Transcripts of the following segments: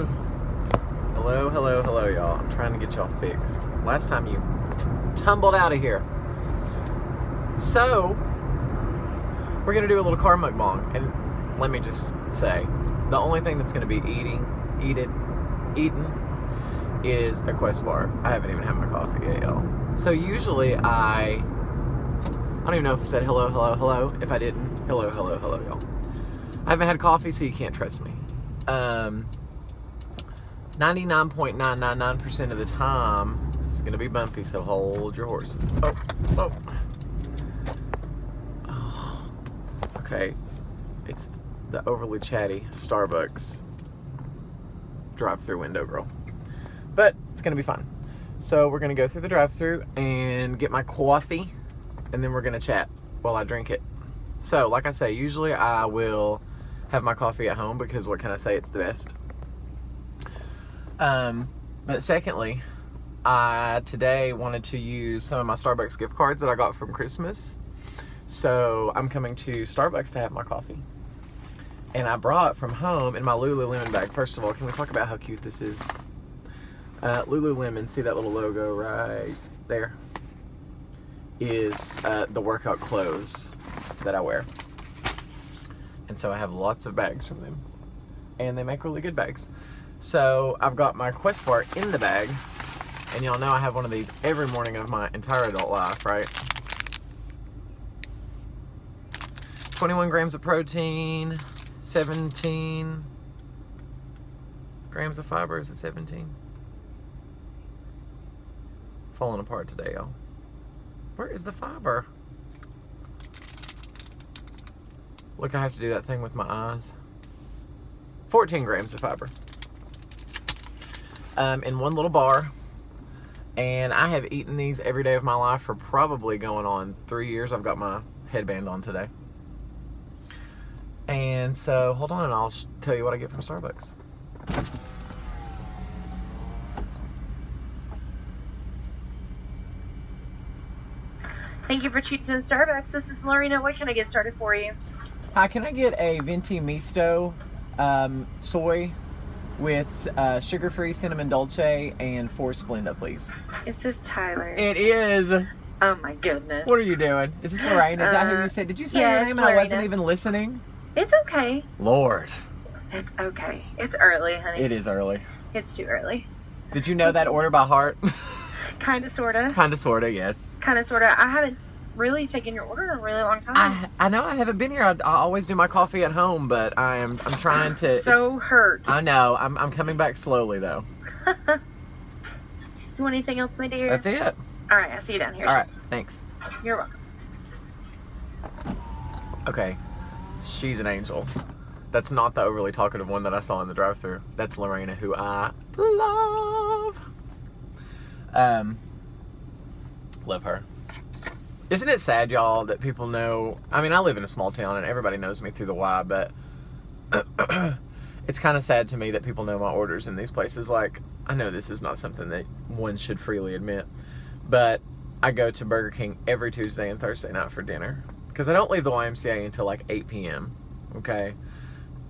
Hello, hello, hello, y'all. I'm trying to get y'all fixed. Last time you tumbled out of here. So, we're going to do a little car mukbang. And let me just say, the only thing that's going to be eaten is a Quest bar. I haven't even had my coffee yet, y'all. So usually I don't even know if I said hello, hello, hello. If I didn't, hello, hello, hello, y'all. I haven't had coffee, so you can't trust me. 99.999% of the time, this is going to be bumpy, so hold your horses. Oh. Okay. It's the overly chatty Starbucks drive-through window girl. But it's going to be fun. So we're going to go through the drive-through and get my coffee, and then we're going to chat while I drink it. So, like I say, usually I will have my coffee at home because what can I say, it's the best. But secondly, I today wanted to use some of my Starbucks gift cards that I got from Christmas. So I'm coming to Starbucks to have my coffee. And I brought from home in my Lululemon bag. First of all, can we talk about how cute this is? Lululemon, see that little logo right there? Is the workout clothes that I wear. And so I have lots of bags from them. And they make really good bags. So I've got my Quest bar in the bag. And y'all know I have one of these every morning of my entire adult life, right? 21 grams of protein, 17 grams of fiber. Is it 17? Falling apart today, y'all. Where is the fiber? Look, I have to do that thing with my eyes. 14 grams of fiber. In one little bar. And I have eaten these every day of my life for probably going on 3 years. I've got my headband on today. And so, hold on, and I'll tell you what I get from Starbucks. Thank you for choosing Starbucks. This is Lorena. What can I get started for you? Hi, can I get a venti misto soy with sugar-free cinnamon dolce and 4 Splenda, please? Is this Tyler? It is. Oh my goodness. What are you doing? Is this Lorraine? Is that who you said? Did you say yeah, your name and Lorena. I wasn't even listening? It's okay. Lord. It's okay. It's early, honey. It is early. It's too early. Did you know that order by heart? Kinda, sorta. Kinda, sorta, yes. Kinda, sorta. I haven't really taken your order in a really long time. I know I haven't been here. I always do my coffee at home, but I'm trying to. So hurt. I know. I'm coming back slowly though. You want anything else, my dear? That's it. All right, I'll see you down here. All right, thanks. You're welcome. Okay, she's an angel. That's not the overly talkative one that I saw in the drive-thru. That's Lorena, who I love. Love her. Isn't it sad, y'all, that people know... I mean, I live in a small town and everybody knows me through the Y, but it's kind of sad to me that people know my orders in these places. Like, I know this is not something that one should freely admit, but I go to Burger King every Tuesday and Thursday night for dinner because I don't leave the YMCA until like 8 p.m., okay?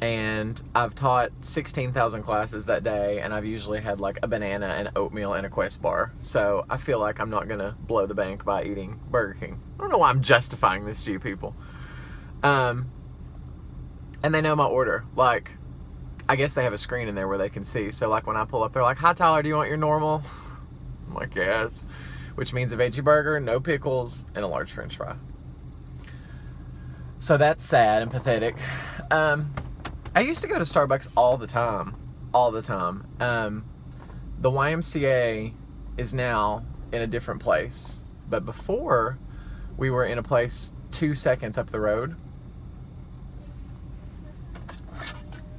And I've taught 16,000 classes that day, and I've usually had like a banana and oatmeal and a Quest bar. So I feel like I'm not gonna blow the bank by eating Burger King. I don't know why I'm justifying this to you people. And they know my order. Like, I guess they have a screen in there where they can see. So like when I pull up, they're like, "Hi Tyler, do you want your normal?" I'm like, "Yes." Which means a veggie burger, no pickles, and a large French fry. So that's sad and pathetic. I used to go to Starbucks all the time. The YMCA is now in a different place. But before, we were in a place 2 seconds up the road.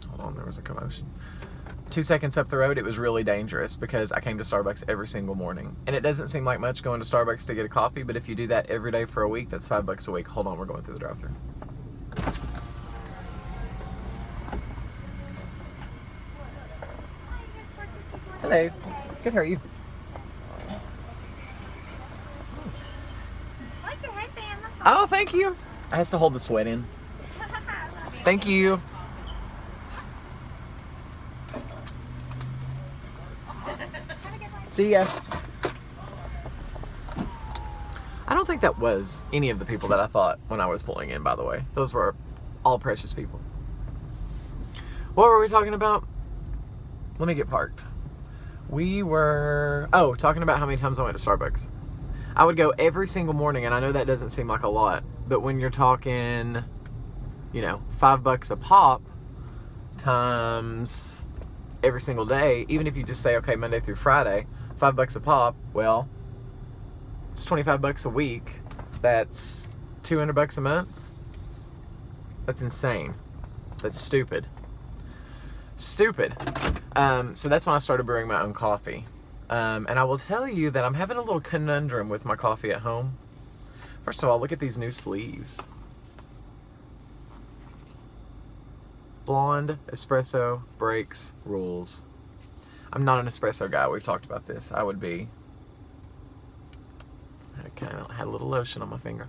Hold on, there was a commotion. 2 seconds up the road, it was really dangerous because I came to Starbucks every single morning. And it doesn't seem like much going to Starbucks to get a coffee, but if you do that every day for a week, that's $5 a week. Hold on, we're going through the drive-thru. Hello. Good, how are you? I like your headband. Oh, thank you. I has to hold the sweat in. Thank you. See ya. I don't think that was any of the people that I thought when I was pulling in, by the way. Those were all precious people. What were we talking about? Let me get parked. We were, talking about how many times I went to Starbucks. I would go every single morning, and I know that doesn't seem like a lot, but when you're talking, $5 a pop times every single day, even if you just say, okay, Monday through Friday, $5 a pop, well, it's $25 a week. That's $200 a month. That's insane. That's stupid. Stupid. So that's when I started brewing my own coffee. And I will tell you that I'm having a little conundrum with my coffee at home. First of all, look at these new sleeves. Blonde espresso breaks rules. I'm not an espresso guy. We've talked about this. I would be. I kind of had a little lotion on my finger.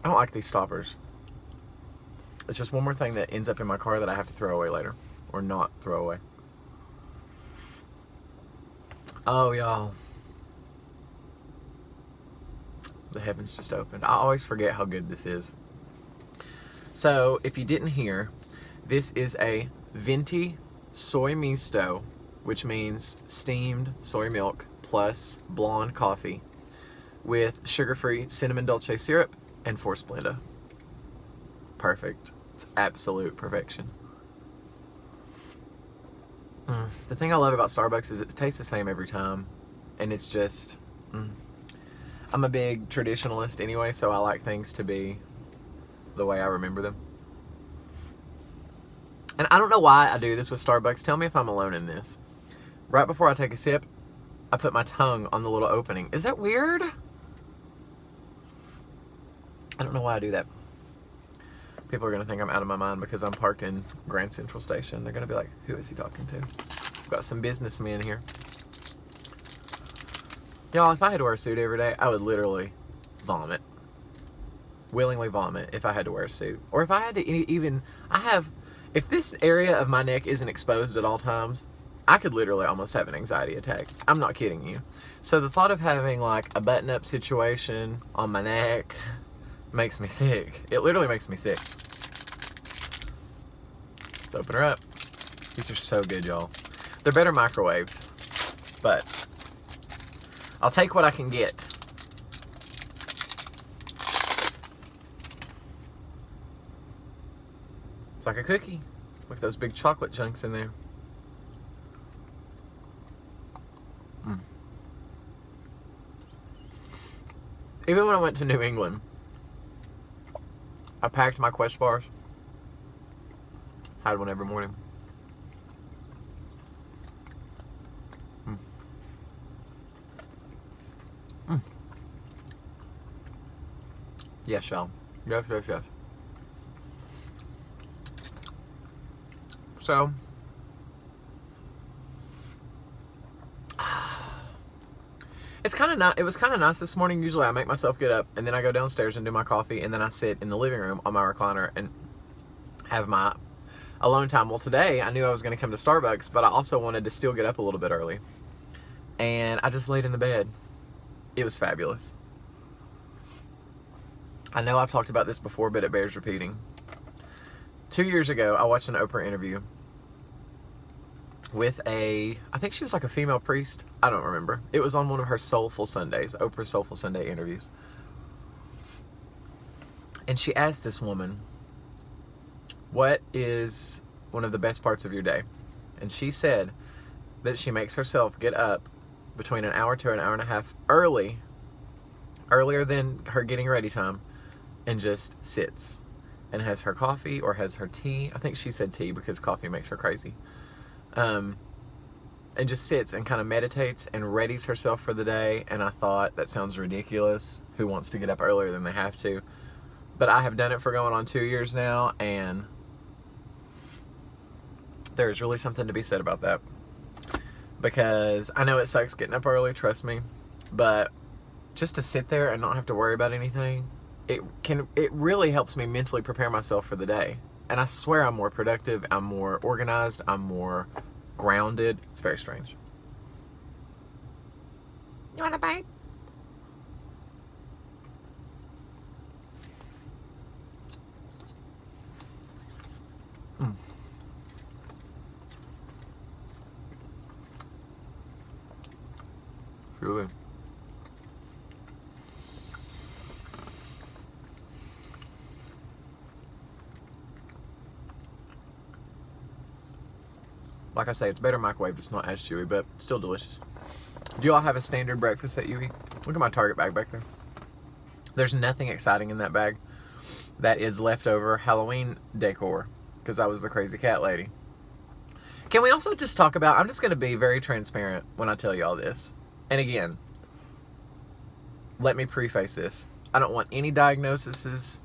I don't like these stoppers. It's just one more thing that ends up in my car that I have to throw away later. Or not throw away. Oh, y'all. The heavens just opened. I always forget how good this is. So, if you didn't hear, this is a venti soy misto, which means steamed soy milk plus blonde coffee with sugar-free cinnamon dolce syrup and forced Splenda. Perfect. It's absolute perfection. The thing I love about Starbucks is it tastes the same every time, and it's just, I'm a big traditionalist anyway, so I like things to be the way I remember them. And I don't know why I do this with Starbucks. Tell me if I'm alone in this. Right before I take a sip, I put my tongue on the little opening. Is that weird? I don't know why I do that. People are going to think I'm out of my mind because I'm parked in Grand Central Station. They're going to be like, who is he talking to? I've got some businessmen here. Y'all, if I had to wear a suit every day, I would literally vomit. Willingly vomit if I had to wear a suit. Or if I had to even, if this area of my neck isn't exposed at all times, I could literally almost have an anxiety attack. I'm not kidding you. So the thought of having like a button-up situation on my neck makes me sick. It literally makes me sick. Let's open her up. These are so good, y'all. They're better microwaved, but I'll take what I can get. It's like a cookie with those big chocolate chunks in there. Even when I went to New England, I packed my Quest bars. Had one every morning. Yes, y'all. Yes, yes, yes. So, it was kind of nice this morning. Usually I make myself get up and then I go downstairs and do my coffee and then I sit in the living room on my recliner and have my alone time. Well, today I knew I was going to come to Starbucks, but I also wanted to still get up a little bit early. And I just laid in the bed. It was fabulous. I know I've talked about this before, but it bears repeating. 2 years ago, I watched an Oprah interview with I think she was like a female priest. I don't remember. It was on one of her Soulful Sundays, Oprah's Soulful Sunday interviews. And she asked this woman, what is one of the best parts of your day? And she said that she makes herself get up between an hour to an hour and a half earlier than her getting ready time, and just sits and has her coffee or has her tea. I think she said tea because coffee makes her crazy. And just sits and kind of meditates and readies herself for the day. And I thought, that sounds ridiculous. Who wants to get up earlier than they have to? But I have done it for going on 2 years now, and there's really something to be said about that. Because I know it sucks getting up early, trust me. But just to sit there and not have to worry about anything, it really helps me mentally prepare myself for the day. And I swear I'm more productive, I'm more organized, I'm more grounded. It's very strange. babe. Truly. Like I say, it's better microwaved. It's not as chewy, but still delicious. Do you all have a standard breakfast that you eat? Look at my Target bag back there. There's nothing exciting in that bag. That is leftover Halloween decor because I was the crazy cat lady. Can we also just talk about, I'm just going to be very transparent when I tell you all this. And again, let me preface this. I don't want any diagnoses.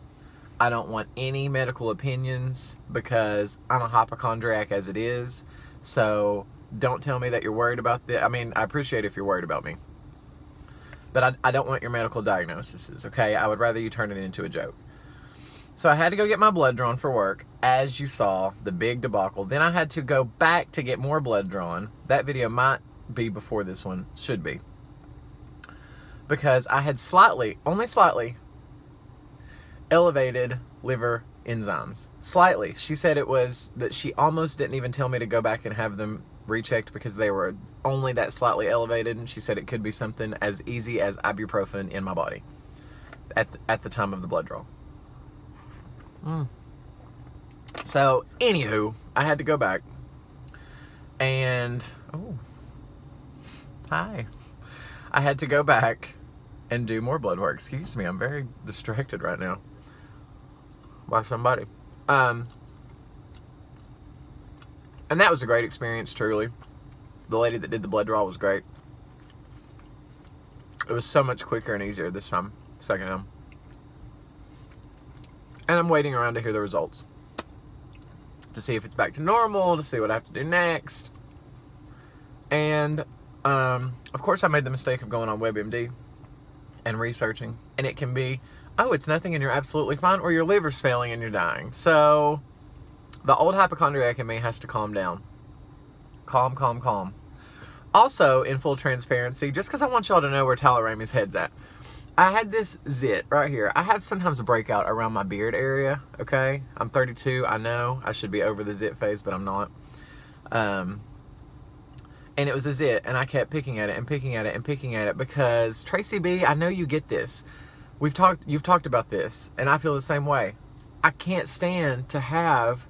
I don't want any medical opinions because I'm a hypochondriac as it is. So don't tell me that you're worried about this. I mean, I appreciate if you're worried about me. But I don't want your medical diagnoses, okay? I would rather you turn it into a joke. So I had to go get my blood drawn for work, as you saw, the big debacle. Then I had to go back to get more blood drawn. That video might be before this one, should be. Because I had slightly, only slightly, elevated liver enzymes. Slightly. She said it was that she almost didn't even tell me to go back and have them rechecked because they were only that slightly elevated, and she said it could be something as easy as ibuprofen in my body at the time of the blood draw. So, anywho, I had to go back and, oh, hi. I had to go back and do more blood work. Excuse me, I'm very distracted right now by somebody. And that was a great experience, truly. The lady that did the blood draw was great. It was so much quicker and easier this time, second time. And I'm waiting around to hear the results. To see if it's back to normal, to see what I have to do next. And, of course, I made the mistake of going on WebMD and researching. And it can be, oh, it's nothing and you're absolutely fine, or your liver's failing and you're dying. So, the old hypochondriac in me has to calm down. Calm, calm, calm. Also, in full transparency, just because I want y'all to know where Tyler Ramey's head's at. I had this zit right here. I have sometimes a breakout around my beard area, okay? I'm 32, I know. I should be over the zit phase, but I'm not. And it was a zit, and I kept picking at it and picking at it and picking at it because, Tracy B, I know you get this. You've talked about this, and I feel the same way. I can't stand to have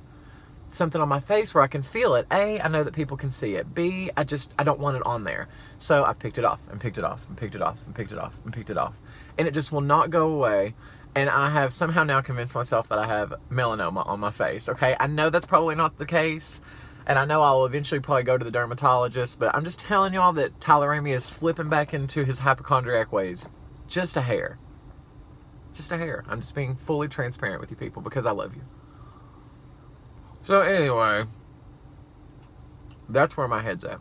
something on my face where I can feel it. A, I know that people can see it. B, I don't want it on there. So I've picked it off and picked it off and picked it off and picked it off and picked it off. And it just will not go away. And I have somehow now convinced myself that I have melanoma on my face. Okay, I know that's probably not the case. And I know I'll eventually probably go to the dermatologist. But I'm just telling y'all that Tyler Ramey is slipping back into his hypochondriac ways. Just a hair. Just a hair. I'm just being fully transparent with you people because I love you. So anyway, that's where my head's at.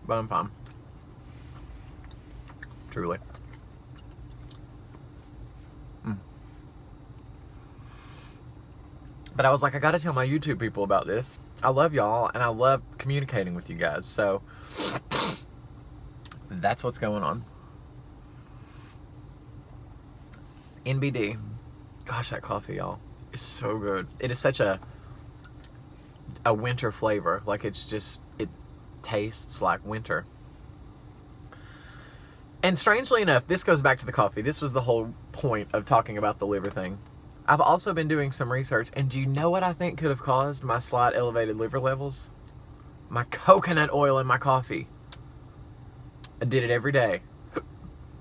But I'm fine. Truly. But I was like, I gotta tell my YouTube people about this. I love y'all, and I love communicating with you guys. So, that's what's going on. NBD. Gosh, that coffee, y'all, is so good. It is such a winter flavor. Like, it's just, it tastes like winter. And strangely enough, this goes back to the coffee. This was the whole point of talking about the liver thing. I've also been doing some research, and do you know what I think could have caused my slight elevated liver levels? My coconut oil in my coffee. I did it every day.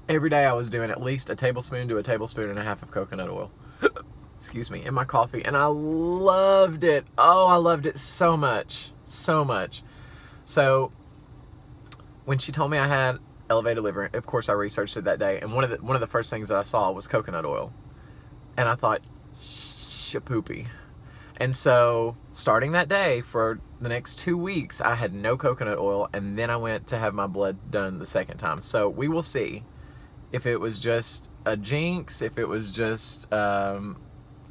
Every day I was doing at least a tablespoon to a tablespoon and a half of coconut oil. Excuse me, in my coffee. And I loved it. Oh, I loved it so much. So much. So, when she told me I had elevated liver, of course I researched it that day. And one of the first things that I saw was coconut oil. And I thought, shapoopy. And so, starting that day, for the next 2 weeks, I had no coconut oil. And then I went to have my blood done the second time. So, we will see if it was just a jinx, if it was just a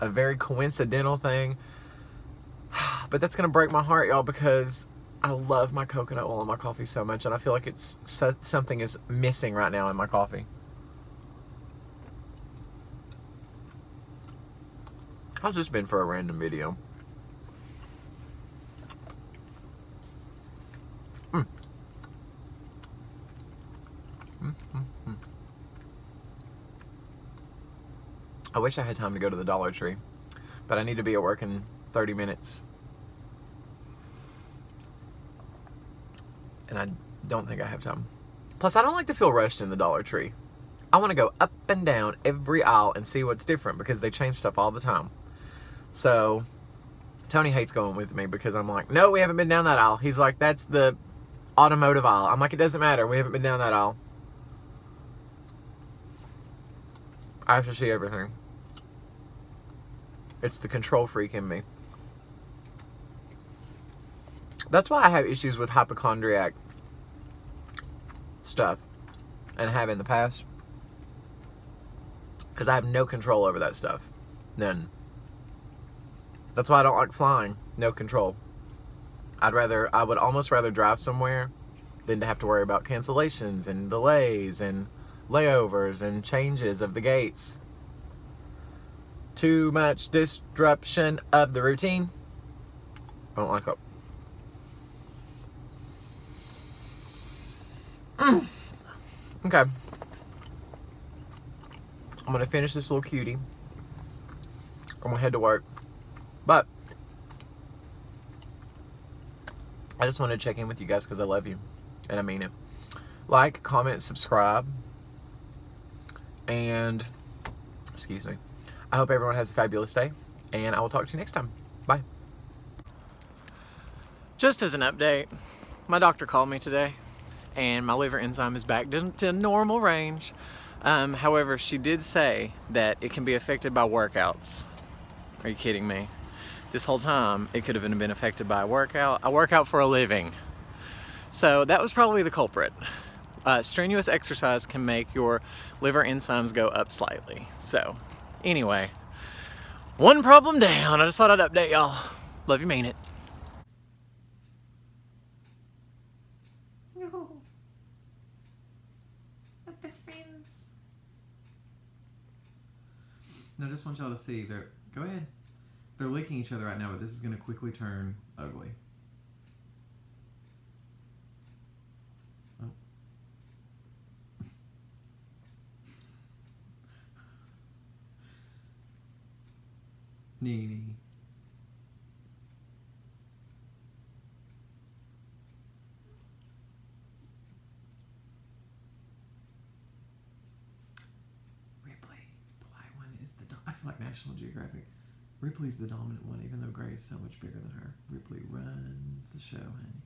very coincidental thing. But that's going to break my heart, y'all, because I love my coconut oil in my coffee so much, and I feel like it's something is missing right now in my coffee. How's this been for a random video? I wish I had time to go to the Dollar Tree, but I need to be at work in 30 minutes. And I don't think I have time. Plus, I don't like to feel rushed in the Dollar Tree. I want to go up and down every aisle and see what's different because they change stuff all the time. So, Tony hates going with me because I'm like, no, we haven't been down that aisle. He's like, that's the automotive aisle. I'm like, it doesn't matter. We haven't been down that aisle. I have to see everything. It's the control freak in me. That's why I have issues with hypochondriac stuff and have in the past. Because I have no control over that stuff. None. That's why I don't like flying. No control. I would almost rather drive somewhere than to have to worry about cancellations and delays and layovers and changes of the gates. Too much disruption of the routine. I don't like it. Okay. I'm going to finish this little cutie. I'm going to head to work. But I just wanted to check in with you guys because I love you. And I mean it. Like, comment, subscribe. And, excuse me. I hope everyone has a fabulous day. And I will talk to you next time. Bye. Just as an update, my doctor called me today. And my liver enzyme is back to normal range. However, she did say that it can be affected by workouts. Are you kidding me? This whole time, it could have been affected by a workout. I work out for a living. So that was probably the culprit. Strenuous exercise can make your liver enzymes go up slightly. So, anyway, one problem down. I just thought I'd update y'all. Love you, mean it. No. We're best friends. No, I just want y'all to see. Go ahead. They're licking each other right now, but this is going to quickly turn ugly. Oh. Nene. Ripley. The white one is I feel like National Geographic. Ripley's the dominant one, even though Gray is so much bigger than her. Ripley runs the show, honey.